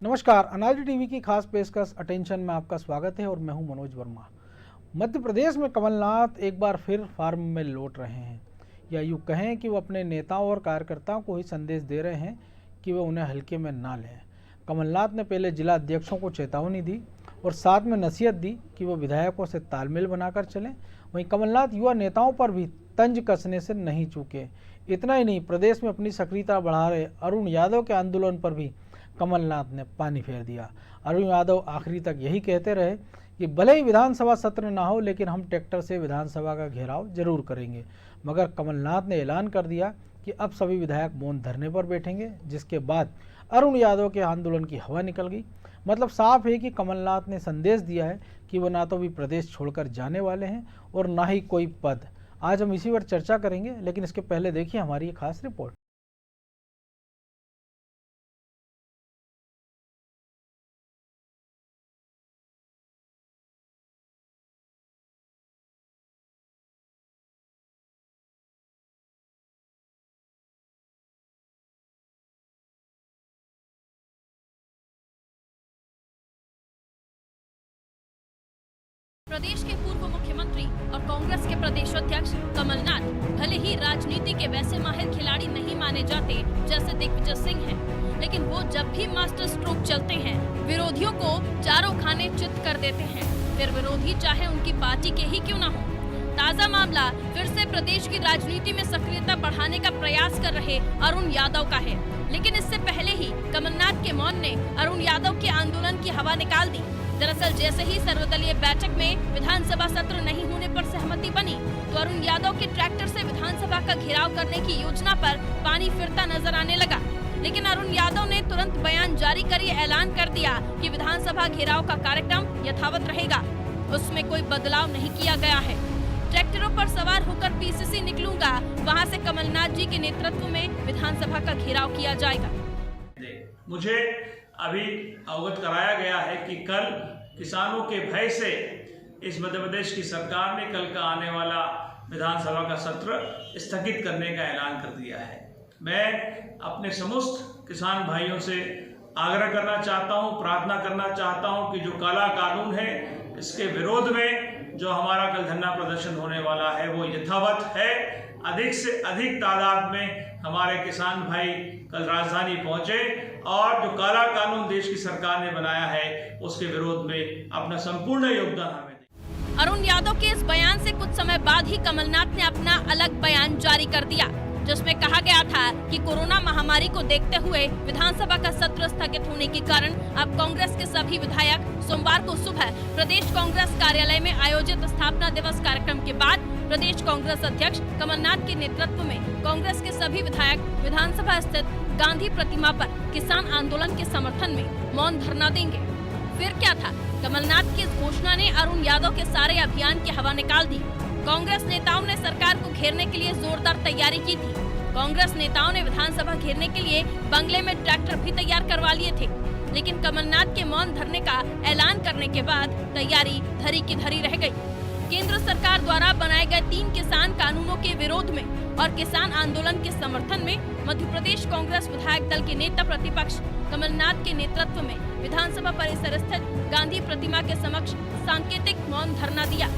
नमस्कार, अनाज टीवी की खास पेशकश अटेंशन में आपका स्वागत है और मैं हूं मनोज वर्मा। मध्य प्रदेश में कमलनाथ एक बार फिर फार्म में लौट रहे हैं, या यूँ कहें कि वो अपने नेताओं और कार्यकर्ताओं को ही संदेश दे रहे हैं कि वे उन्हें हल्के में ना लें। कमलनाथ ने पहले जिला अध्यक्षों को चेतावनी दी और साथ में नसीहत दी कि वो विधायकों से तालमेल बनाकर चलें। वहीं कमलनाथ युवा नेताओं पर भी तंज कसने से नहीं चूके। इतना ही नहीं, प्रदेश में अपनी सक्रियता बढ़ा रहे अरुण यादव के आंदोलन पर भी कमलनाथ ने पानी फेर दिया। अरुण यादव आखिरी तक यही कहते रहे कि भले ही विधानसभा सत्र ना हो, लेकिन हम ट्रैक्टर से विधानसभा का घेराव जरूर करेंगे। मगर कमलनाथ ने ऐलान कर दिया कि अब सभी विधायक मौन धरने पर बैठेंगे, जिसके बाद अरुण यादव के आंदोलन की हवा निकल गई। मतलब साफ है कि कमलनाथ ने संदेश दिया है कि वो ना तो भी प्रदेश छोड़कर जाने वाले हैं और ना ही कोई पद। आज हम इसी पर चर्चा करेंगे, लेकिन इसके पहले देखिए हमारी ये खास रिपोर्ट। प्रदेश के पूर्व मुख्यमंत्री और कांग्रेस के प्रदेश अध्यक्ष कमलनाथ भले ही राजनीति के वैसे माहिर खिलाड़ी नहीं माने जाते जैसे दिग्विजय सिंह हैं, लेकिन वो जब भी मास्टर स्ट्रोक चलते हैं विरोधियों को चारों खाने चित कर देते हैं, फिर विरोधी चाहे उनकी पार्टी के ही क्यों न हो। ताजा मामला फिर से प्रदेश की राजनीति में सक्रियता बढ़ाने का प्रयास कर रहे अरुण यादव का है, लेकिन इससे पहले ही कमलनाथ के मौन ने अरुण यादव के आंदोलन की हवा निकाल दी। दरअसल जैसे ही सर्वदलीय बैठक में विधानसभा सत्र नहीं होने पर सहमति बनी, तो अरुण यादव के ट्रैक्टर से विधानसभा का घेराव करने की योजना पर पानी फिरता नजर आने लगा। लेकिन अरुण यादव ने तुरंत बयान जारी कर ये ऐलान कर दिया कि विधानसभा घेराव का कार्यक्रम यथावत रहेगा, उसमें कोई बदलाव नहीं किया गया है। ट्रैक्टरों पर सवार होकर पीसीसी निकलूंगा, वहां से कमलनाथ जी के नेतृत्व में विधानसभा का घेराव किया जाएगा। मुझे अभी अवगत कराया गया है कि कल किसानों के भय से इस मध्य प्रदेश की सरकार ने कल का आने वाला विधानसभा का सत्र स्थगित करने का ऐलान कर दिया है। मैं अपने समस्त किसान भाइयों से आग्रह करना चाहता हूं, प्रार्थना करना चाहता हूं कि जो काला कानून है इसके विरोध में जो हमारा कल धरना प्रदर्शन होने वाला है वो यथावत है। अधिक से अधिक तादाद में हमारे किसान भाई कल राजधानी पहुंचे और जो काला कानून देश की सरकार ने बनाया है उसके विरोध में अपना संपूर्ण योगदान हमें दें। अरुण यादव के इस बयान से कुछ समय बाद ही कमलनाथ ने अपना अलग बयान जारी कर दिया, जिसमें कहा गया था कि कोरोना महामारी को देखते हुए विधानसभा का सत्र स्थगित होने के कारण अब कांग्रेस के सभी विधायक सोमवार को सुबह प्रदेश कांग्रेस कार्यालय में आयोजित स्थापना दिवस कार्यक्रम के बाद प्रदेश कांग्रेस अध्यक्ष कमलनाथ के नेतृत्व में कांग्रेस के सभी विधायक विधानसभा स्थित गांधी प्रतिमा पर किसान आंदोलन के समर्थन में मौन धरना देंगे। फिर क्या था, कमलनाथ की इस घोषणा ने अरुण यादव के सारे अभियान की हवा निकाल दी। कांग्रेस नेताओं ने सरकार को घेरने के लिए जोरदार तैयारी की थी। कांग्रेस नेताओं ने विधानसभा घेरने के लिए बंगले में ट्रैक्टर भी तैयार करवा लिए थे, लेकिन कमलनाथ के मौन धरने का ऐलान करने के बाद तैयारी धरी की धरी रह गई। केंद्र सरकार द्वारा बनाए गए 3 किसान कानूनों के विरोध में और किसान आंदोलन के समर्थन में मध्य प्रदेश कांग्रेस विधायक दल के नेता प्रतिपक्ष कमलनाथ के नेतृत्व में विधानसभा परिसर स्थित गांधी प्रतिमा के समक्ष सांकेतिक मौन धरना दिया।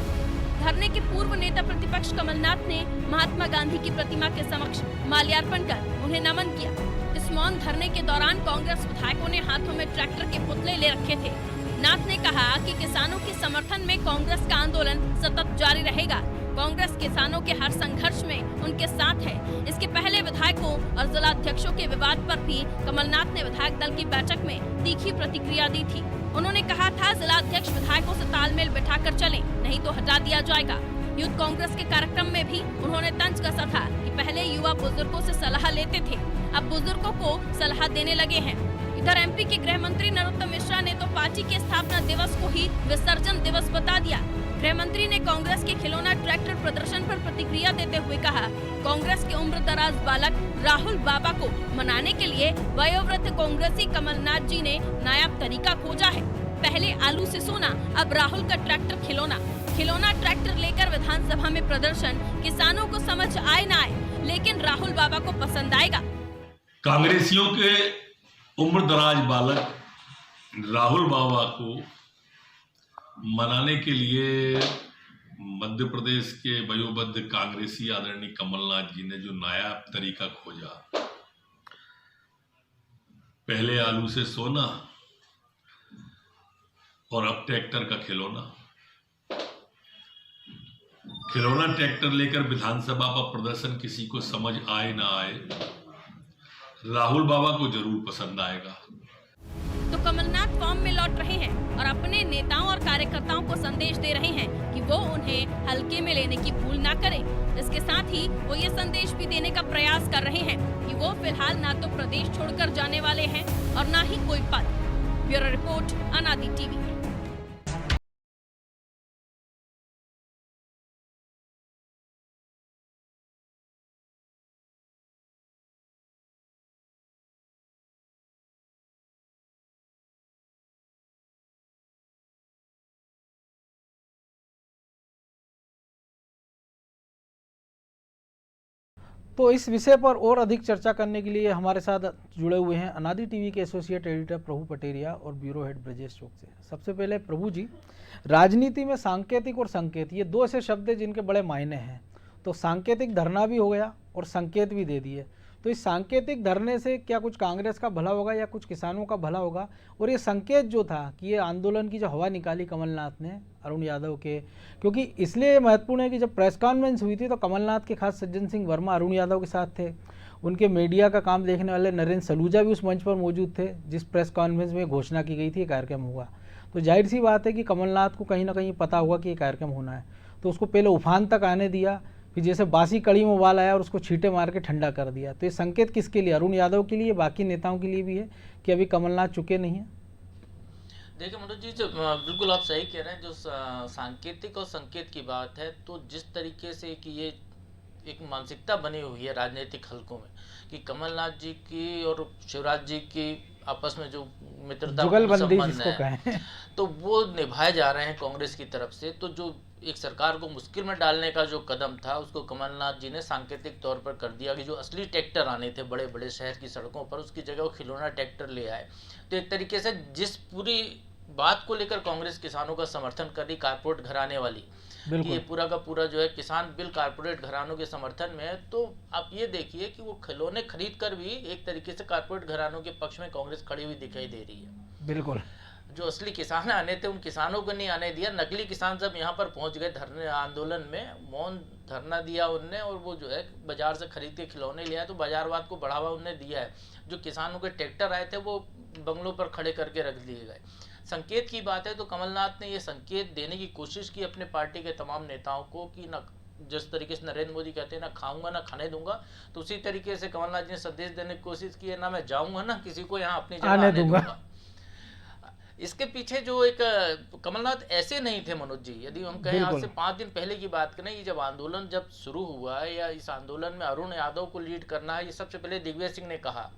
धरने के पूर्व नेता प्रतिपक्ष कमलनाथ ने महात्मा गांधी की प्रतिमा के समक्ष माल्यार्पण कर उन्हें नमन किया। इस मौन धरने के दौरान कांग्रेस विधायकों ने हाथों में ट्रैक्टर के पुतले ले रखे थे। नाथ ने कहा कि किसानों के समर्थन में कांग्रेस का आंदोलन सतत जारी रहेगा। कांग्रेस किसानों के हर संघर्ष में उनके साथ है। इसके पहले विधायकों और जिला अध्यक्षों के विवाद पर भी कमलनाथ ने विधायक दल की बैठक में तीखी प्रतिक्रिया दी थी। उन्होंने कहा था, जिला अध्यक्ष विधायकों से तालमेल बिठाकर चलें, नहीं तो हटा दिया जाएगा। यूथ कांग्रेस के कार्यक्रम में भी उन्होंने तंज कसा था कि पहले युवा बुजुर्गों से सलाह लेते थे, अब बुजुर्गों को सलाह देने लगे हैं। इधर एमपी के गृह मंत्री नरोत्तम मिश्रा ने तो पार्टी के स्थापना दिवस को ही विसर्जन दिवस बता दिया। गृह मंत्री ने कांग्रेस के खिलौना ट्रैक्टर प्रदर्शन पर प्रतिक्रिया देते हुए कहा, कांग्रेस के उम्र दराज बालक राहुल बाबा को मनाने के लिए वयोवृद्ध कांग्रेसी कमलनाथ जी ने नायाब तरीका खोजा है। पहले आलू से सोना, अब राहुल का ट्रैक्टर खिलौना ट्रैक्टर लेकर विधानसभा में प्रदर्शन किसानों को समझ आए न आए, लेकिन राहुल बाबा को पसंद आएगा। कांग्रेसियों के उम्र दराज बालक राहुल बाबा को मनाने के लिए मध्य प्रदेश के वयोवृद्ध कांग्रेसी आदरणीय कमलनाथ जी ने जो नया तरीका खोजा, पहले आलू से सोना और अब ट्रैक्टर का खिलौना ट्रैक्टर लेकर विधानसभा पर प्रदर्शन किसी को समझ आए ना आए, राहुल बाबा को जरूर पसंद आएगा। तो कमलनाथ फॉर्म में लौट रहे हैं और अपने नेताओं और कार्यकर्ताओं को संदेश दे रहे हैं कि वो उन्हें हल्के में लेने की भूल ना करें। इसके साथ ही वो ये संदेश भी देने का प्रयास कर रहे हैं कि वो फिलहाल ना तो प्रदेश छोड़कर जाने वाले हैं और ना ही कोई पद। ब्यूरो रिपोर्ट, अनादि टीवी। तो इस विषय पर और अधिक चर्चा करने के लिए हमारे साथ जुड़े हुए हैं अनादि टीवी के एसोसिएट एडिटर प्रभु पटेरिया और ब्यूरो हेड ब्रजेश चौक से। सबसे पहले प्रभु जी, राजनीति में सांकेतिक और संकेत, ये दो ऐसे शब्द हैं जिनके बड़े मायने हैं। तो सांकेतिक धरना भी हो गया और संकेत भी दे दिए, तो इस सांकेतिक धरने से क्या कुछ कांग्रेस का भला होगा या कुछ किसानों का भला होगा? और ये संकेत जो था कि ये आंदोलन की जो हवा निकाली कमलनाथ ने अरुण यादव के, क्योंकि इसलिए महत्वपूर्ण है कि जब प्रेस कॉन्फ्रेंस हुई थी तो कमलनाथ के खास सज्जन सिंह वर्मा अरुण यादव के साथ थे, उनके मीडिया का काम देखने वाले नरेंद्र सलूजा भी उस मंच पर मौजूद थे जिस प्रेस कॉन्फ्रेंस में घोषणा की गई थी कार्यक्रम हुआ। तो जाहिर सी बात है कि कमलनाथ को कहीं ना कहीं पता होगा कि ये कार्यक्रम होना है, तो उसको पहले उफान तक आने दिया, फिर जैसे बासी कड़ी में उबाल आया और उसको छींटे मार के ठंडा कर दिया। तो ये संकेत किसके लिए? अरुण यादव के लिए, बाकी नेताओं के लिए भी है कि अभी कमलनाथ चुके नहीं हैं? देखिए मनोज जी, जो बिल्कुल आप सही कह रहे हैं, जो सांकेतिक और संकेत की बात है, तो जिस तरीके से कि ये एक मानसिकता बनी हुई है राजनीतिक हलकों में कि कमलनाथ जी की और शिवराज जी की आपस में जो मित्रता जुगलबंदी संबंध जिसको है, कहें, तो वो निभाए जा रहे हैं कांग्रेस की तरफ से। तो जो एक सरकार को मुश्किल में डालने का जो कदम था उसको कमलनाथ जी ने सांकेतिक तौर पर कर दिया कि जो असली ट्रैक्टर आने थे बड़े बड़े शहर की सड़कों पर, उसकी जगह वो खिलौना ट्रैक्टर ले आए। तो एक तरीके से जिस पूरी बात को लेकर कांग्रेस किसानों का समर्थन कर रही, कारपोरेट घराने वाली, कि ये पूरा का पूरा जो है किसान बिल कारपोरेट घरानों के समर्थन में है, तो आप ये देखिए कि वो खिलौने खरीद कर भी एक तरीके से कारपोरेट घरानों के पक्ष में कांग्रेस खड़ी हुई दिखाई दे रही है। बिल्कुल, जो असली किसान आने थे उन किसानों को नहीं आने दिया। नकली किसान जब यहाँ पर पहुंच गए धरने आंदोलन में, मौन धरना दिया उनने और वो जो है बाजार से खरीद के खिलौने लिया, तो बाजारवाद को बढ़ावा उनने दिया है। जो किसानों के ट्रैक्टर आए थे वो बंगलों पर खड़े करके रख दिए गए। संकेत की बात है तो कमलनाथ ने ये संकेत देने की कोशिश की अपने पार्टी के तमाम नेताओं को कि न, जिस तरीके से नरेंद्र मोदी कहते हैं ना खाऊंगा ना खाने दूंगा, तो उसी तरीके से कमलनाथ जी ने संदेश देने की कोशिश की है, ना मैं जाऊंगा ना किसी को यहाँ अपनी जगह आने दूंगा। इसके पीछे जो एक कमलनाथ ऐसे नहीं थे मनोज जी, यदि हम कहें आज से 5 दिन पहले की बात करें, ये जब आंदोलन जब शुरू हुआ है या इस आंदोलन में अरुण यादव को लीड करना है, ये सबसे पहले दिग्विजय सिंह ने कहा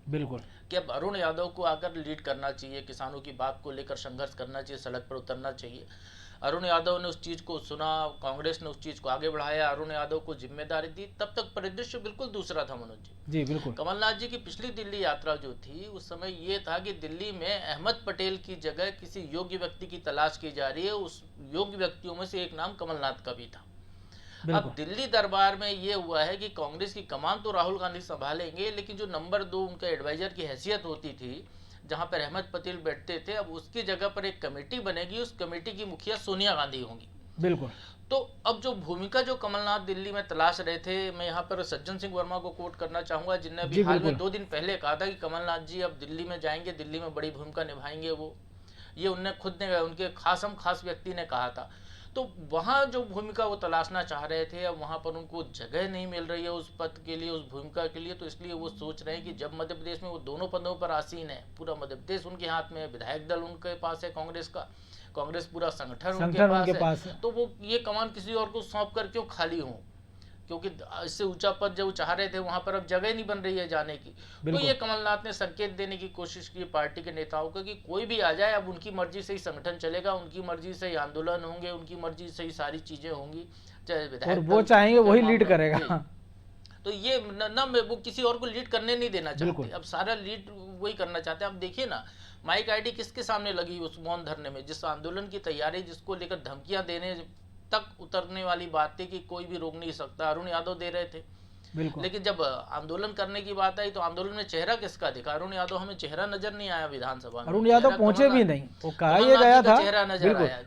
बिल्कुल कि अब अरुण यादव को आकर लीड करना चाहिए, किसानों की बात को लेकर संघर्ष करना चाहिए, सड़क पर उतरना चाहिए। अरुण यादव ने उस चीज़ को सुना, कांग्रेस ने उस चीज़ को आगे बढ़ाया, अरुण यादव को जिम्मेदारी दी। तब तक परिदृश्य बिल्कुल दूसरा था मनोज जी। बिल्कुल, कमलनाथ जी की पिछली दिल्ली यात्रा जो थी उस समय ये था कि दिल्ली में अहमद पटेल की जगह किसी योग्य व्यक्ति की तलाश की जा रही है, उस योग्य व्यक्तियों में से एक नाम कमलनाथ का भी था। अब दिल्ली दरबार में ये हुआ है कि कांग्रेस की कमान तो राहुल गांधी संभालेंगे, लेकिन जो नंबर 2 उनका एडवाइजर की हैसियत होती थी, जहां पर अहमद पटेल बैठते थे, अब उसकी जगह पर एक कमेटी बनेगी, उस कमेटी की मुखिया सोनिया गांधी होंगी। बिल्कुल। तो अब जो भूमिका जो कमलनाथ दिल्ली में तलाश रहे थे, मैं यहाँ पर सज्जन सिंह वर्मा को कोट करना चाहूंगा, जिनने अभी हाल में 2 दिन पहले कहा था कि कमलनाथ जी अब दिल्ली में जाएंगे, दिल्ली में बड़ी भूमिका निभाएंगे। वो ये उनने खुद ने, उनके खास व्यक्ति ने कहा था। तो वहाँ जो भूमिका वो तलाशना चाह रहे थे, अब वहाँ पर उनको जगह नहीं मिल रही है उस पद के लिए, उस भूमिका के लिए। तो इसलिए वो सोच रहे हैं कि जब मध्य प्रदेश में वो दोनों पदों पर आसीन है, पूरा मध्य प्रदेश उनके हाथ में है, विधायक दल उनके पास है कांग्रेस का, कांग्रेस पूरा संगठन उनके पास है, तो वो ये कमान किसी और को सौंप कर क्यों खाली हो, क्योंकि इससे ऊंचा पद जो चाह रहे थे वहां पर अब जगह नहीं बन रही है जाने की। तो ये कमलनाथ ने संकेत देने की कोशिश की पार्टी के नेताओं को कि कोई भी आ जाए, अब उनकी मर्जी से ही संगठन चलेगा, उनकी मर्जी से ही आंदोलन होंगे, उनकी मर्जी से ही सारी चीजें होंगी, चाहे विधायक और वो चाहेंगे वही लीड करेगा। तो ये वो किसी और को लीड करने नहीं देना चाहते, अब सारा लीड वही करना चाहते हैं। अब देखिए ना, माइक आईडी किसके सामने लगी उस मौन धरने में, जिस आंदोलन की तैयारी, जिसको लेकर धमकियां देने तक उतरने वाली बात थी कि कोई भी रोक नहीं सकता, अरुण यादव दे रहे थे। लेकिन जब आंदोलन करने की बात आई तो आंदोलन में चेहरा किसका दिखा? अरुण यादव, हमें चेहरा नजर नहीं आया विधानसभा में। अरुण यादव पहुंचे भी नहीं, वो कहा ये गया था,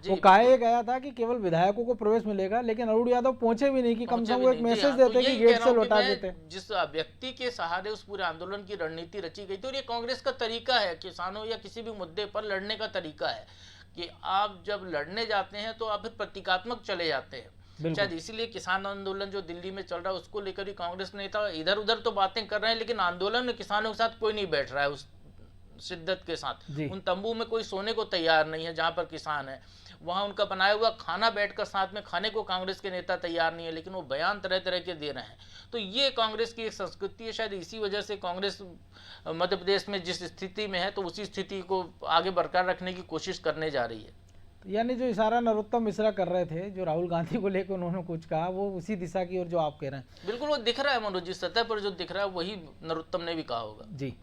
वो कहा ये गया था कि केवल विधायकों को प्रवेश मिलेगा, लेकिन अरुण यादव पहुंचे भी नहीं कि कम से कम वो एक मैसेज देते कि गेट से लौटा देते। जिस व्यक्ति के सहारे उस पूरे आंदोलन की रणनीति रची गई थी, और ये कांग्रेस का तरीका है, किसानों या किसी भी मुद्दे पर लड़ने का तरीका है कि आप जब लड़ने जाते हैं तो आप फिर प्रतीकात्मक चले जाते हैं। शायद इसीलिए किसान आंदोलन जो दिल्ली में चल रहा है उसको लेकर ही कांग्रेस नेता इधर उधर तो बातें कर रहे हैं, लेकिन आंदोलन में किसानों के साथ कोई नहीं बैठ रहा है उस शिद्दत के साथ। उन तंबू में कोई सोने को तैयार नहीं है जहां पर किसान है, वहां उनका बनाया हुआ खाना बैठकर साथ में खाने को कांग्रेस के नेता तैयार नहीं है, लेकिन वो बयान तरह तरह के दे रहे हैं। तो ये कांग्रेस की एक संस्कृति है, शायद इसी वजह से कांग्रेस मध्य प्रदेश में जिस स्थिति में है तो उसी स्थिति को आगे बरकरार रखने की कोशिश करने जा रही है। यानी जो इशारा नरोत्तम मिश्रा कर रहे थे, जो राहुल गांधी को लेकर उन्होंने कुछ कहा, वो उसी दिशा की ओर जो आप कह रहे हैं। बिल्कुल वो दिख रहा है मनोज जी, सतह पर जो दिख रहा है वही नरोत्तम ने भी कहा होगा। जी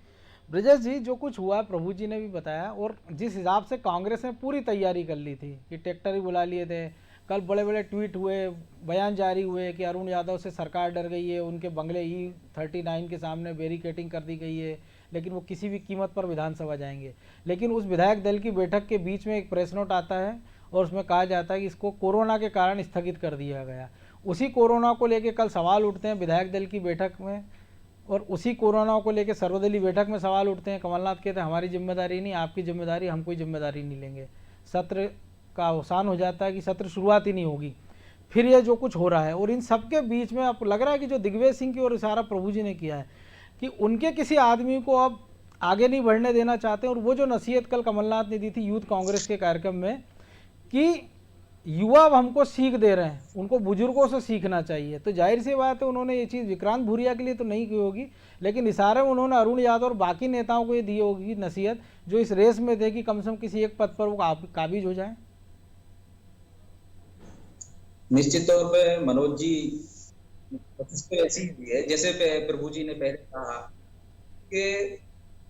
ब्रजेश जी, जो कुछ हुआ प्रभु जी ने भी बताया, और जिस हिसाब से कांग्रेस ने पूरी तैयारी कर ली थी कि ट्रैक्टर ही बुला लिए थे, कल बड़े बड़े ट्वीट हुए, बयान जारी हुए कि अरुण यादव से सरकार डर गई है, उनके बंगले E39 के सामने बैरिकेडिंग कर दी गई है, लेकिन वो किसी भी कीमत पर विधानसभा जाएंगे। लेकिन उस विधायक दल की बैठक के बीच में एक प्रेस नोट आता है और उसमें कहा जाता है कि इसको कोरोना के कारण स्थगित कर दिया गया। उसी कोरोना को लेकर कल सवाल उठते हैं विधायक दल की बैठक में, और उसी कोरोना को लेकर सर्वदलीय बैठक में सवाल उठते हैं। कमलनाथ कहते हैं हमारी जिम्मेदारी नहीं, आपकी जिम्मेदारी, हम कोई जिम्मेदारी नहीं लेंगे। सत्र का अवसान हो जाता है कि सत्र शुरुआत ही नहीं होगी। फिर ये जो कुछ हो रहा है, और इन सब के बीच में अब लग रहा है कि जो दिग्विजय सिंह की ओर इशारा प्रभु जी ने किया है कि उनके किसी आदमी को अब आगे नहीं बढ़ने देना चाहते। और वो जो नसीहत कल कमलनाथ ने दी थी यूथ कांग्रेस के कार्यक्रम में कि युवा अब हमको सीख दे रहे हैं, उनको बुजुर्गों से सीखना चाहिए, तो जाहिर सी बात है उन्होंने ये चीज़ विक्रांत भूरिया के लिए तो नहीं की होगी, लेकिन इशारे में उन्होंने अरुण यादव और बाकी नेताओं को ये दी होगी नसीहत, जो इस रेस में थे कि कम से कम किसी एक पद पर वो काबिज हो जाए। निश्चित तौर पे मनोज जी तो ऐसी हुई है, जैसे प्रभु जी ने पहले कहा कि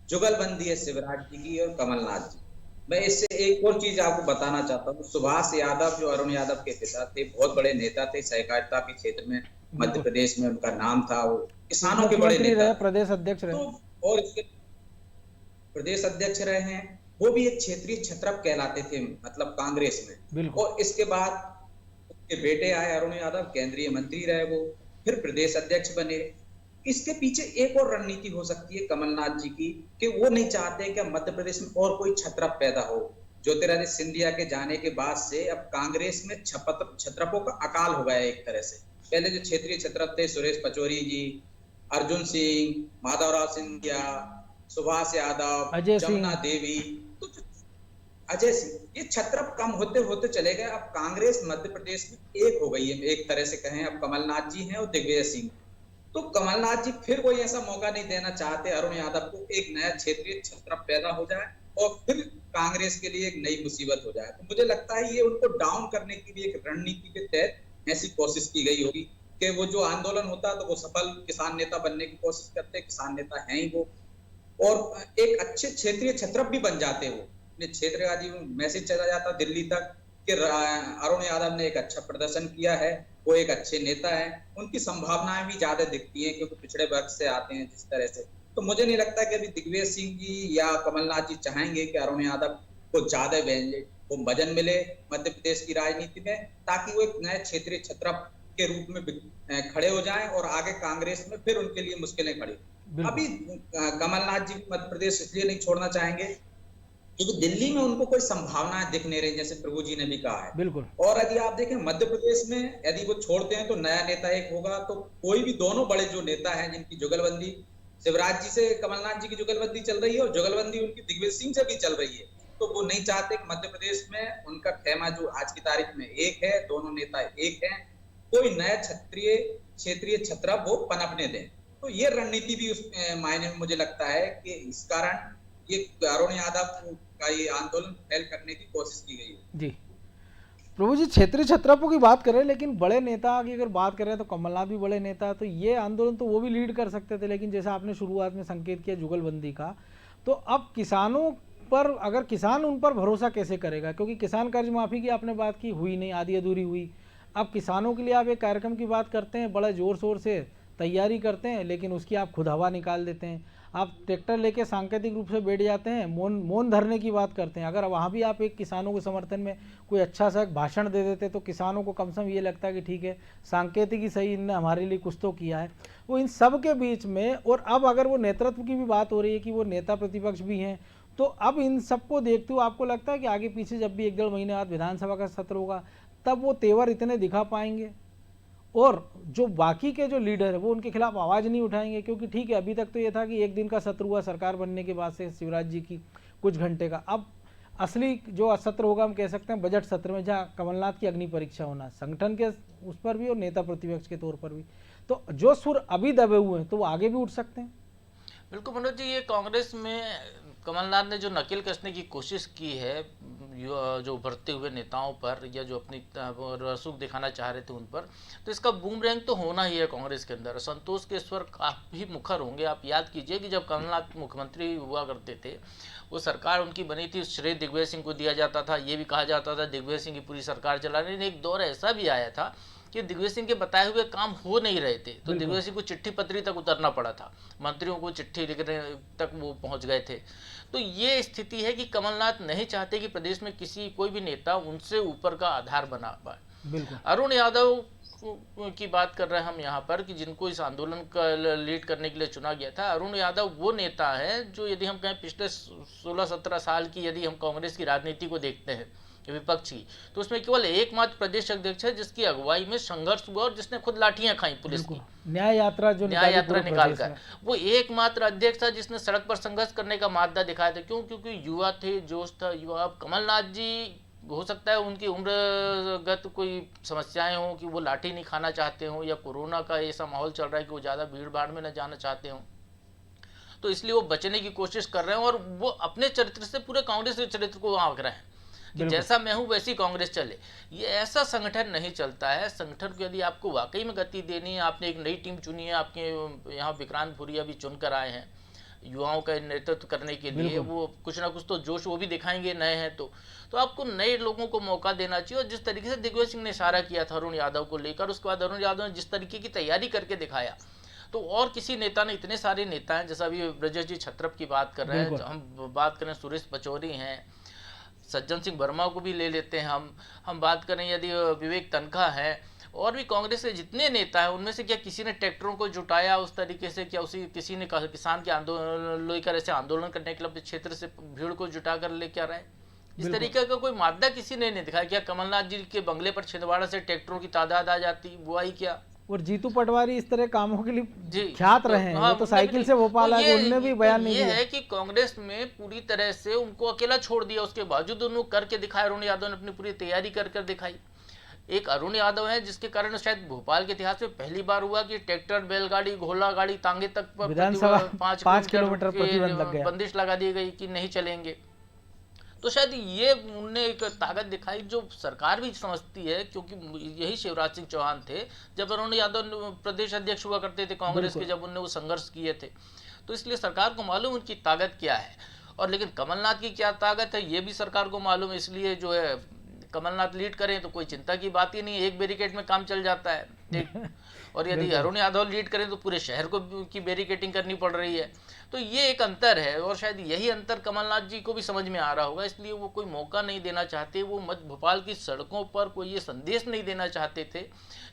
जुगलबंदी है शिवराज जी की और कमलनाथ जी। मैं इससे एक और चीज आपको बताना चाहता हूँ। सुभाष यादव जो अरुण यादव के पिता थे, बहुत बड़े नेता थे, सहकारिता के क्षेत्र में मध्य प्रदेश में उनका नाम था, वो किसानों के बड़े नेता, प्रदेश अध्यक्ष रहे, तो और इसके प्रदेश अध्यक्ष रहे हैं। वो भी एक क्षेत्रीय छत्रप कहलाते थे, मतलब कांग्रेस में। और इसके बाद उसके बेटे आए अरुण यादव, केंद्रीय मंत्री रहे वो, फिर प्रदेश अध्यक्ष बने। इसके पीछे एक और रणनीति हो सकती है कमलनाथ जी की, कि वो नहीं चाहते कि मध्य प्रदेश में और कोई छत्रप पैदा हो। ज्योतिरादित्य सिंधिया के जाने के बाद से अब कांग्रेस में छत्रपों का अकाल हो गया एक तरह से। पहले जो क्षेत्रीय छत्रप थे, सुरेश पचौरी जी, अर्जुन सिंह, माधवराव सिंधिया, सुभाष यादव, जमुना देवी, तो अजय सिंह, ये छत्रप कम होते होते चले गए। अब कांग्रेस मध्य प्रदेश में एक हो गई है, एक तरह से कहें। अब कमलनाथ जी हैं और दिग्विजय सिंह। तो कमलनाथ जी फिर कोई ऐसा मौका नहीं देना चाहते अरुण यादव को, एक नया क्षेत्रीय छत्रप पैदा हो जाए और फिर कांग्रेस के लिए एक नई मुसीबत हो जाए। तो मुझे लगता है ये उनको डाउन करने की भी एक रणनीति के तहत ऐसी कोशिश की गई होगी कि वो जो आंदोलन होता है तो वो सफल किसान नेता बनने की कोशिश करते, किसान नेता हैं ही वो, और एक अच्छे क्षेत्रीय छत्रप भी बन जाते वो। अपने क्षेत्र का जी मैसेज चला जाता दिल्ली तक कि अरुण यादव ने एक अच्छा प्रदर्शन किया है, वो एक अच्छे नेता है, उनकी संभावनाएं भी ज्यादा दिखती हैं क्योंकि पिछड़े वर्ग से आते हैं जिस तरह से। तो मुझे नहीं लगता कि अभी दिग्विजय सिंह जी या कमलनाथ जी चाहेंगे कि अरुण यादव को ज्यादा वो वजन मिले मध्य प्रदेश की राजनीति में, ताकि वो एक नए क्षेत्रीय छत्रप के रूप में खड़े हो जाएं और आगे कांग्रेस में फिर उनके लिए मुश्किलें खड़ी। अभी कमलनाथ जी मध्य प्रदेश इसलिए नहीं छोड़ना चाहेंगे क्योंकि दिल्ली में उनको कोई संभावनाएं दिख नहीं रही, जैसे प्रभु जी ने भी कहा है। बिल्कुल। और यदि आप देखें मध्य प्रदेश में यदि वो छोड़ते हैं तो नया नेता एक होगा, तो कोई भी दोनों बड़े जो नेता हैं जिनकी जुगलबंदी शिवराज जी से कमलनाथ जी की जुगलबंदी चल रही है और जुगलबंदी उनकी दिग्विजय सिंह से भी चल रही है, तो वो नहीं चाहते कि मध्य प्रदेश में उनका खेमा जो आज की तारीख में एक है, दोनों नेता एक हैं, कोई नया क्षेत्रीय छत्रप वो पनपने दें। तो ये रणनीति भी उस मायने में मुझे लगता है कि इस कारण ये अरुण यादव का ये आंदोलन फैल करने की कोशिश की गई है। जी प्रभु जी, क्षेत्रीय छत्रपों की बात करें, लेकिन बड़े नेता की अगर बात करें तो कमलनाथ भी बड़े नेता, तो ये आंदोलन तो वो भी लीड कर सकते थे, लेकिन जैसा आपने शुरुआत में संकेत किया जुगलबंदी का, तो अब किसानों पर, अगर किसान उन पर भरोसा कैसे करेगा, क्योंकि किसान कर्ज माफ़ी की आपने बात की, हुई नहीं, आधी अधूरी हुई। अब किसानों के लिए आप एक कार्यक्रम की बात करते हैं, बड़ा ज़ोर शोर से तैयारी करते हैं, लेकिन उसकी आप खुद हवा निकाल देते हैं। आप ट्रैक्टर लेके सांकेतिक रूप से बैठ जाते हैं, मौन धरने की बात करते हैं। अगर वहाँ भी आप एक किसानों के समर्थन में कोई अच्छा सा भाषण दे देते तो किसानों को कम से कम ये लगता है कि ठीक है, सांकेतिक ही सही, इनने हमारे लिए कुछ तो किया है। वो इन सब के बीच में, और अब अगर वो नेतृत्व की भी बात हो रही है कि वो नेता प्रतिपक्ष भी हैं, तो अब इन सबको देखते हुए आपको लगता है कि आगे पीछे जब भी 1-1.5 महीने बाद विधानसभा का सत्र होगा, तब वो तेवर इतने दिखा पाएंगे और जो बाकी के जो लीडर है वो उनके खिलाफ आवाज़ नहीं उठाएंगे? क्योंकि ठीक है, अभी तक तो ये था कि 1 दिन का सत्र हुआ सरकार बनने के बाद से शिवराज जी की कुछ घंटे का। अब असली जो सत्र होगा, हम कह सकते हैं बजट सत्र में, जहाँ कमलनाथ की अग्नि परीक्षा होना, संगठन के उस पर भी और नेता प्रतिपक्ष के तौर पर भी। तो जो सुर अभी दबे हुए हैं तो वो आगे भी उठ सकते हैं। बिल्कुल मनोज जी, ये कांग्रेस में कमलनाथ ने जो नकेल कसने की कोशिश की है जो उभरते हुए नेताओं पर, या जो अपनी रसूख दिखाना चाह रहे थे उन पर, तो इसका बूमरैंग तो होना ही है कांग्रेस के अंदर। संतोष के स्वर काफ़ी मुखर होंगे। आप याद कीजिए कि जब कमलनाथ मुख्यमंत्री हुआ करते थे, वो सरकार उनकी बनी थी, श्रेय दिग्विजय सिंह को दिया जाता था। ये भी कहा जाता था दिग्विजय सिंह की पूरी सरकार चला रही है। एक दौर ऐसा भी आया था कि दिग्विजय सिंह के बताए हुए काम हो नहीं रहे थे, तो दिग्विजय सिंह को चिट्ठी पत्री तक उतरना पड़ा था, मंत्रियों को चिट्ठी लिखने तक वो पहुंच गए थे। तो ये स्थिति है कि कमलनाथ नहीं चाहते कि प्रदेश में कोई भी नेता उनसे ऊपर का आधार बना पाए। अरुण यादव की बात कर रहे हैं हम यहाँ पर, कि जिनको इस आंदोलन का लीड करने के लिए चुना गया था। अरुण यादव वो नेता है जो, यदि हम कहें पिछले 16-17 साल की यदि हम कांग्रेस की राजनीति को देखते हैं विपक्ष की, तो उसमें केवल एकमात्र प्रदेश अध्यक्ष है जिसकी अगुवाई में संघर्ष हुआ और जिसने खुद लाठियां खाई पुलिस की, न्याय यात्रा निकाल कर। वो एकमात्र अध्यक्ष था जिसने सड़क पर संघर्ष करने का मादा दिखाया था। क्यों? क्योंकि युवा थे, जोश था युवा। अब कमलनाथ जी, हो सकता है उनकी उम्रगत कोई समस्याएं हों कि वो लाठी नहीं खाना चाहते हों, या कोरोना का ऐसा माहौल चल रहा है कि वो ज़्यादा भीड़ भाड़ में न जाना चाहते हों, तो इसलिए वो बचने की कोशिश कर रहे हैं। और वो अपने चरित्र से पूरे कांग्रेस के चरित्र को आंक रहे हैं कि जैसा मैं हूं वैसी कांग्रेस चले। ये ऐसा संगठन नहीं चलता है। संगठन को यदि आपको वाकई में गति देनी है, आपने एक नई टीम चुनी है, आपके यहाँ विक्रांत भूरिया भी चुनकर आए हैं युवाओं का नेतृत्व करने के लिए, वो कुछ ना कुछ तो जोश वो भी दिखाएंगे, नए हैं तो आपको नए लोगों को मौका देना चाहिए। और जिस तरीके से दिग्विजय सिंह ने इशारा किया था अरुण यादव को लेकर, उसके बाद अरुण यादव ने जिस तरीके की तैयारी करके दिखाया, तो और किसी नेता ने, इतने सारे नेता हैं, जैसा अभी ब्रजेश जी छत्रप की बात कर रहे हैं, हम बात करें सुरेश पचौरी हैं, सज्जन सिंह वर्मा को भी ले लेते हैं हम बात करें यदि विवेक तनखा है, और भी कांग्रेस के जितने नेता हैं, उनमें से क्या किसी ने ट्रैक्टरों को जुटाया उस तरीके से? क्या किसी ने किसान के आंदोलन लेकर ऐसे आंदोलन करने के लिए अपने क्षेत्र से भीड़ को जुटा कर लेकर आ रहे हैं? इस तरीके का कोई मादा किसी ने नहीं दिखाया। क्या कमलनाथ जी के बंगले पर छिंदवाड़ा से ट्रैक्टरों की तादाद आ जाती, वो आई क्या? और जीतू पटवारी इस तरह कामों के लिए ख्यात रहे हैं। हाँ, तो साइकिल से भोपाल आए, उनने भी बयान नहीं दिया। ये है कि कांग्रेस में पूरी तरह से उनको अकेला छोड़ दिया, उसके बावजूद उन्होंने करके दिखाया। अरुण यादव ने अपनी पूरी तैयारी कर दिखाई। एक अरुण यादव है जिसके कारण शायद भोपाल के इतिहास में पहली बार हुआ कि ट्रैक्टर, बैलगाड़ी, घोड़ा गाड़ी, तांगे तक पर 5 किलोमीटर प्रतिबंध लग गया, बंदिश लगा दी गई कि नहीं चलेंगे। तो शायद ये उनने एक ताकत दिखाई जो सरकार भी समझती है, क्योंकि यही शिवराज सिंह चौहान थे जब अरुण यादव प्रदेश अध्यक्ष हुआ करते थे कांग्रेस के, जब उनने वो संघर्ष किए थे। तो इसलिए सरकार को मालूम उनकी ताकत क्या है। और लेकिन कमलनाथ की क्या ताकत है ये भी सरकार को मालूम है। इसलिए जो है कमलनाथ लीड करें तो कोई चिंता की बात ही नहीं, एक बैरिकेड में काम चल जाता है। और यदि अरुण यादव लीड करें तो पूरे शहर को की बैरिकेडिंग करनी पड़ रही है। तो ये एक अंतर है, और शायद यही अंतर कमलनाथ जी को भी समझ में आ रहा होगा, इसलिए वो कोई मौका नहीं देना चाहते। वो मध्य भोपाल की सड़कों पर कोई ये संदेश नहीं देना चाहते थे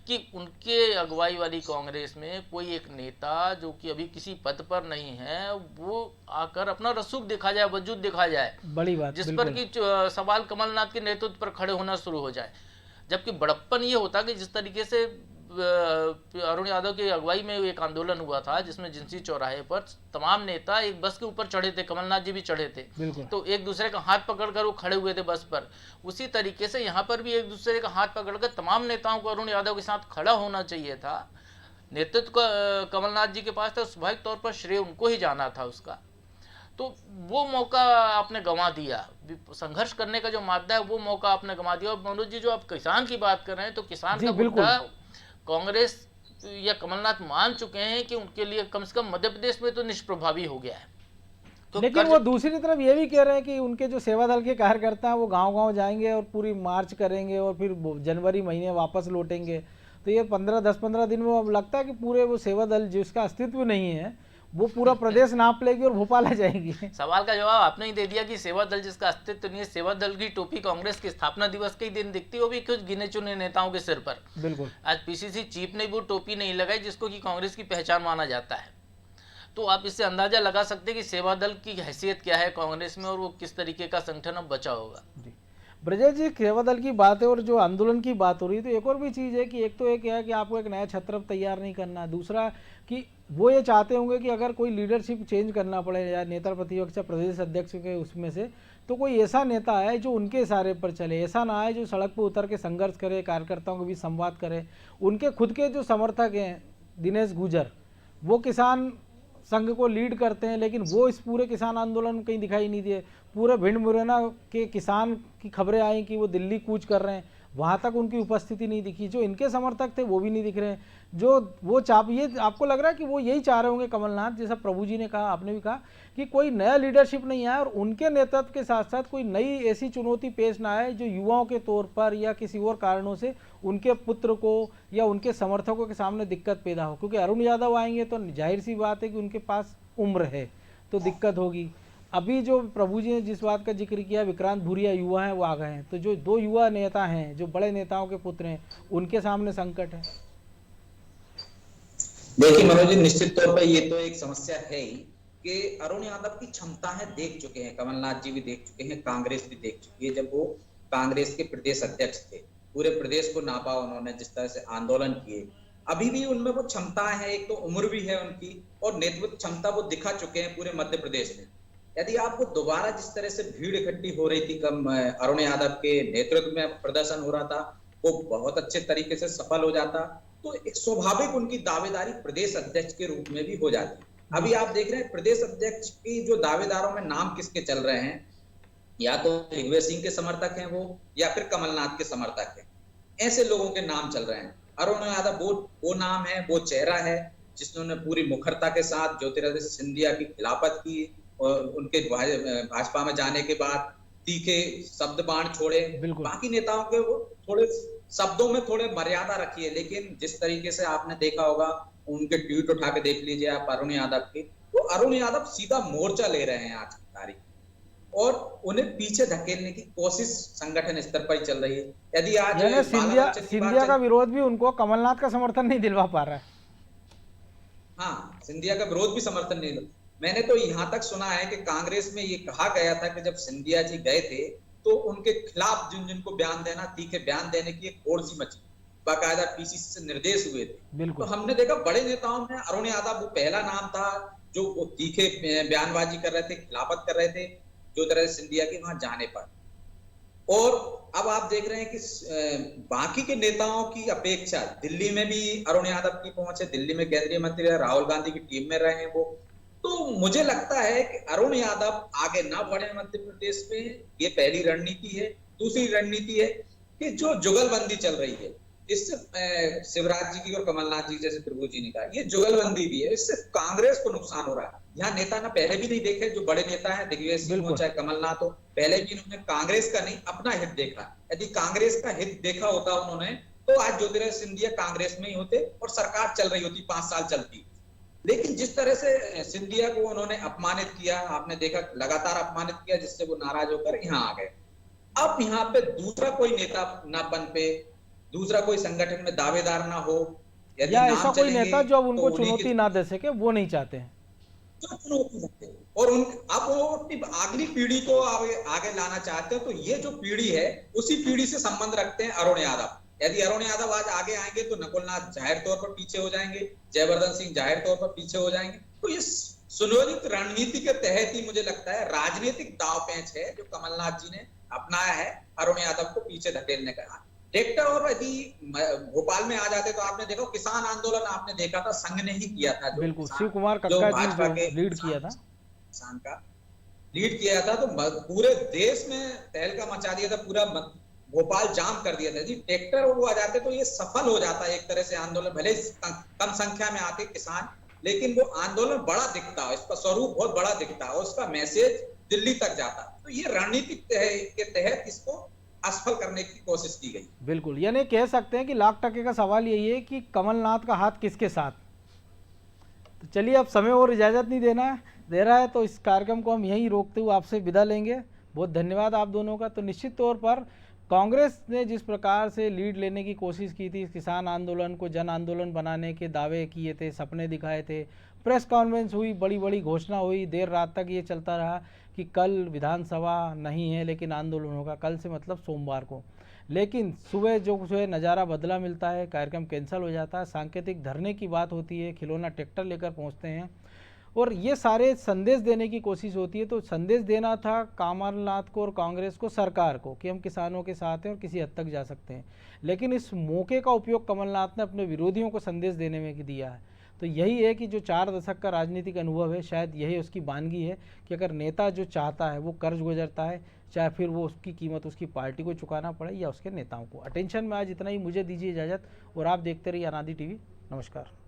कि उनके अगुवाई वाली कांग्रेस में कोई एक नेता जो कि अभी किसी पद पर नहीं है, वो आकर अपना रसूख दिखा जाए, वजूद दिखा जाए, बड़ी बात, जिस पर कि सवाल कमलनाथ के नेतृत्व पर खड़े होना शुरू हो जाए। जबकि बड़प्पन ये होता कि जिस तरीके से अरुण यादव की अगुवाई में एक आंदोलन हुआ था जिसमें जिंसी चौराहे पर तमाम नेता एक बस के ऊपर चढ़े थे, कमलनाथ जी भी चढ़े थे, तो एक दूसरे का हाथ पकड़कर वो खड़े हुए थे बस पर। उसी तरीके से यहाँ पर भी एक दूसरे का हाथ पकड़कर तमाम नेताओं को अरुण यादव के साथ खड़ा होना चाहिए था। नेतृत्व कमलनाथ जी के पास था, स्वाभाविक तौर पर श्रेय उनको ही जाना था उसका। तो वो मौका आपने गंवा दिया, संघर्ष करने का जो मादा है वो मौका आपने गंवा दिया। और मनोज जी, जो आप किसान की बात कर रहे हैं, तो किसान का मुद्दा कांग्रेस या कमलनाथ मान चुके हैं कि उनके लिए कम से कम मध्य प्रदेश में तो निष्प्रभावी हो गया है। तो लेकिन वो दूसरी तरफ ये भी कह रहे हैं कि उनके जो सेवा दल के कार्यकर्ता हैं वो गांव-गांव जाएंगे और पूरी मार्च करेंगे और फिर जनवरी महीने वापस लौटेंगे। तो ये 10-15 दिन में अब लगता है कि पूरे वो सेवा दल जिसका अस्तित्व नहीं है वो पूरा प्रदेश नाप लेगी और भोपाल आ जाएगी। सवाल का जवाब आपने ही दे दिया कि सेवा दल जिसका अस्तित्व नहीं है, सेवा दल की टोपी कांग्रेस के स्थापना दिवस के ही दिन दिखती है, वो भी कुछ गिने चुने नेताओं के सिर पर। बिल्कुल। आज पीसीसी चीफ ने वो टोपी नहीं लगाई जिसको कि कांग्रेस की पहचान माना जाता है। तो आप इससे अंदाजा लगा सकते हैं कि सेवा दल की हैसियत क्या है कांग्रेस में और वो किस तरीके का संगठन अब बचा होगा। ब्रजेश जी, सेवा दल की बात है और जो आंदोलन की बात हो रही है, तो एक और भी चीज़ है कि एक तो एक है कि आपको एक नया छत्रप तैयार नहीं करना, दूसरा कि वो ये चाहते होंगे कि अगर कोई लीडरशिप चेंज करना पड़े या नेता प्रतिपक्ष प्रदेश अध्यक्ष के उसमें से, तो कोई ऐसा नेता है जो उनके इशारे पर चले, ऐसा ना है जो सड़क पर उतर के संघर्ष करे, कार्यकर्ताओं के बीच संवाद करे। उनके खुद के जो समर्थक हैं दिनेश गुजर, वो किसान संघ को लीड करते हैं, लेकिन वो इस पूरे किसान आंदोलन में कहीं दिखाई नहीं दिए। पूरे भिंड मुरैना के किसान की खबरें आई कि वो दिल्ली कूच कर रहे हैं, वहाँ तक उनकी उपस्थिति नहीं दिखी। जो इनके समर्थक थे वो भी नहीं दिख रहे हैं। जो वो ये आपको लग रहा है कि वो यही चाह रहे होंगे कमलनाथ, जैसा प्रभु जी ने कहा, आपने भी कहा कि कोई नया लीडरशिप नहीं आया और उनके नेतृत्व के साथ साथ कोई नई ऐसी चुनौती पेश ना आए जो युवाओं के तौर पर या किसी और कारणों से उनके पुत्र को या उनके समर्थकों के सामने दिक्कत पैदा हो। क्योंकि अरुण यादव आएंगे तो जाहिर सी बात है कि उनके पास उम्र है तो दिक्कत होगी। अभी जो प्रभु जी ने जिस बात का जिक्र किया, विक्रांत भूरिया युवा हैं वो आ गए हैं, तो जो दो युवा नेता हैं जो बड़े नेताओं के पुत्र हैं उनके सामने संकट है। देखिए मनोज जी, निश्चित तौर पर ये तो एक समस्या है ही कि अरुण यादव की क्षमताएं देख चुके हैं, कमलनाथ जी भी देख चुके हैं, कांग्रेस भी देख चुकी है। जब वो कांग्रेस के प्रदेश अध्यक्ष थे, पूरे प्रदेश को नापा उन्होंने, जिस तरह से आंदोलन किए, अभी भी उनमें वो क्षमताएं हैं। एक तो उम्र भी है उनकी और नेतृत्व क्षमता वो दिखा चुके हैं पूरे मध्य प्रदेश में। यदि आपको दोबारा जिस तरह से भीड़ इकट्ठी हो रही थी, अरुण यादव के नेतृत्व में प्रदर्शन हो रहा था, वो बहुत अच्छे तरीके से सफल हो जाता, तो एक स्वाभाविक उनकी दावेदारी प्रदेश अध्यक्ष के रूप में भी हो जाती। अभी आप देख रहे हैं प्रदेश अध्यक्ष की जो दावेदारों में नाम किसके चल रहे हैं, या तो दिग्विजय सिंह के समर्थक हैं वो, या फिर कमलनाथ के समर्थक हैं। ऐसे लोगों के नाम चल रहे हैं। अरुण यादव वो नाम है, वो चेहरा है जिसने पूरी मुखरता के साथ ज्योतिरादित्य सिंधिया की खिलाफत की और उनके भाजपा में जाने के बाद तीखे शब्द बाण छोड़े। बाकी नेताओं के वो थोड़े शब्दों में थोड़े मर्यादा रखी है, लेकिन जिस तरीके से आपने देखा होगा, उनके ट्वीट उठा के देख लीजिए आप अरुण यादव के, तो अरुण यादव सीधा मोर्चा ले रहे हैं आज की तारीख, और उन्हें पीछे धकेलने की कोशिश संगठन स्तर पर ही चल रही है। यदि आज सिंधिया का विरोध भी उनको कमलनाथ का समर्थन नहीं दिलवा पा रहा है। हाँ, सिंधिया का विरोध भी समर्थन नहीं। मैंने तो यहाँ तक सुना है कि कांग्रेस में ये कहा गया था कि जब सिंधिया जी गए थे तो उनके खिलाफ जिनको बयान देना, तीखे बयान देने की एक होड़ सी मची, बाकायदा पीसीसी से निर्देश हुए थे। तो हमने देखा बड़े नेताओं में अरुण यादव वो पहला नाम था जो तीखे बयानबाजी कर रहे थे, खिलाफत कर रहे थे ज्योतिरादित्य सिंधिया के वहां जाने पर। और अब आप देख रहे हैं कि बाकी के नेताओं की अपेक्षा दिल्ली में भी अरुण यादव की पहुंच है, दिल्ली में केंद्रीय मंत्री राहुल गांधी की टीम में रहे हैं वो। तो मुझे लगता है कि अरुण यादव आगे ना बढ़े मध्य प्रदेश में, ये पहली रणनीति है। दूसरी रणनीति है कि जो जुगलबंदी चल रही है, इससे शिवराज जी की और कमलनाथ जी जैसे प्रभु जी ने कहा, ये जुगलबंदी भी है, इससे कांग्रेस को नुकसान हो रहा है। यहाँ नेता ना पहले भी नहीं देखे, जो बड़े नेता है दिग्विजय सिंह हो चाहे कमलनाथ हो, पहले भी इन्होंने कांग्रेस का नहीं अपना हित देखा। यदि कांग्रेस का हित देखा होता उन्होंने, तो आज ज्योतिरादित्य सिंधिया कांग्रेस में ही होते और सरकार चल रही होती, 5 साल चलती। लेकिन जिस तरह से सिंधिया को उन्होंने अपमानित किया, आपने देखा लगातार अपमानित किया, जिससे वो नाराज होकर यहाँ आ गए। अब यहाँ पे दूसरा कोई नेता ना बन पे, दूसरा कोई संगठन में दावेदार ना हो, या ऐसा कोई नेता जो अब उनको चुनौती ना दे सके, वो नहीं चाहते हैं। और अब वो अपनी अगली पीढ़ी को आगे लाना चाहते हैं। तो ये जो पीढ़ी है उसी पीढ़ी से संबंध रखते हैं अरुण यादव। यदि अरुण यादव आज आगे आएंगे तो नकुलनाथ जाहिर तौर पर पीछे हो जाएंगे, जयवर्धन सिंह जाहिर तौर पर पीछे हो जाएंगे। तो ये सुनियोजित रणनीति के तहत ही मुझे लगता है राजनीतिक दाव पेंच है जो कमलनाथ जी ने अपनाया है अरुण यादव को पीछे धकेलने का। देखता और यदि भोपाल में आ जाते तो आपने देखा किसान आंदोलन आपने देखा था संघ ने ही किया था, बिल्कुल शिव कुमार कक्का जी जो लीड किया था किसान का, लीड किया था तो पूरे देश में तहलका मचा दिया था, पूरा भोपाल जाम कर दिया था जी। ट्रैक्टर वो आ जाते तो ये सफल हो जाता एक तरह से आंदोलन, भले कम संख्या में आते किसान, लेकिन वो आंदोलन बड़ा दिखता है, इसका स्वरूप बहुत बड़ा दिखता है, उसका मैसेज दिल्ली तक जाता। तो ये रणनीति के तहत इसको असफल करने की कोशिश की गई। बिल्कुल, यानी कह सकते हैं कि लाख टके का सवाल यही है कि कमलनाथ का हाथ किसके साथ। तो चलिए, अब समय और इजाज़त नहीं दे रहा है, तो इस कार्यक्रम को हम यहीं रोकते हुए आपसे विदा लेंगे। बहुत धन्यवाद आप दोनों का। तो निश्चित तौर पर कांग्रेस ने जिस प्रकार से लीड लेने की कोशिश की थी, किसान आंदोलन को जन आंदोलन बनाने के दावे किए थे, सपने दिखाए थे, प्रेस कॉन्फ्रेंस हुई, बड़ी बड़ी घोषणा हुई, देर रात तक ये चलता रहा कि कल विधानसभा नहीं है लेकिन आंदोलन होगा। कल से मतलब सोमवार को। लेकिन सुबह जो नज़ारा बदला मिलता है, कार्यक्रम कैंसिल हो जाता है, सांकेतिक धरने की बात होती है, खिलौना ट्रैक्टर लेकर पहुंचते हैं और ये सारे संदेश देने की कोशिश होती है। तो संदेश देना था कमलनाथ को और कांग्रेस को, सरकार को, कि हम किसानों के साथ हैं और किसी हद तक जा सकते हैं। लेकिन इस मौके का उपयोग कमलनाथ ने अपने विरोधियों को संदेश देने में दिया है। तो यही है कि जो 4 दशक का राजनीतिक अनुभव है, शायद यही उसकी वानगी है कि अगर नेता जो चाहता है वो कर्ज गुजरता है, चाहे फिर वो उसकी कीमत उसकी पार्टी को चुकाना पड़े या उसके नेताओं को। अटेंशन में आज इतना ही, मुझे दीजिए इजाज़त और आप देखते रहिए अनादि टीवी। नमस्कार।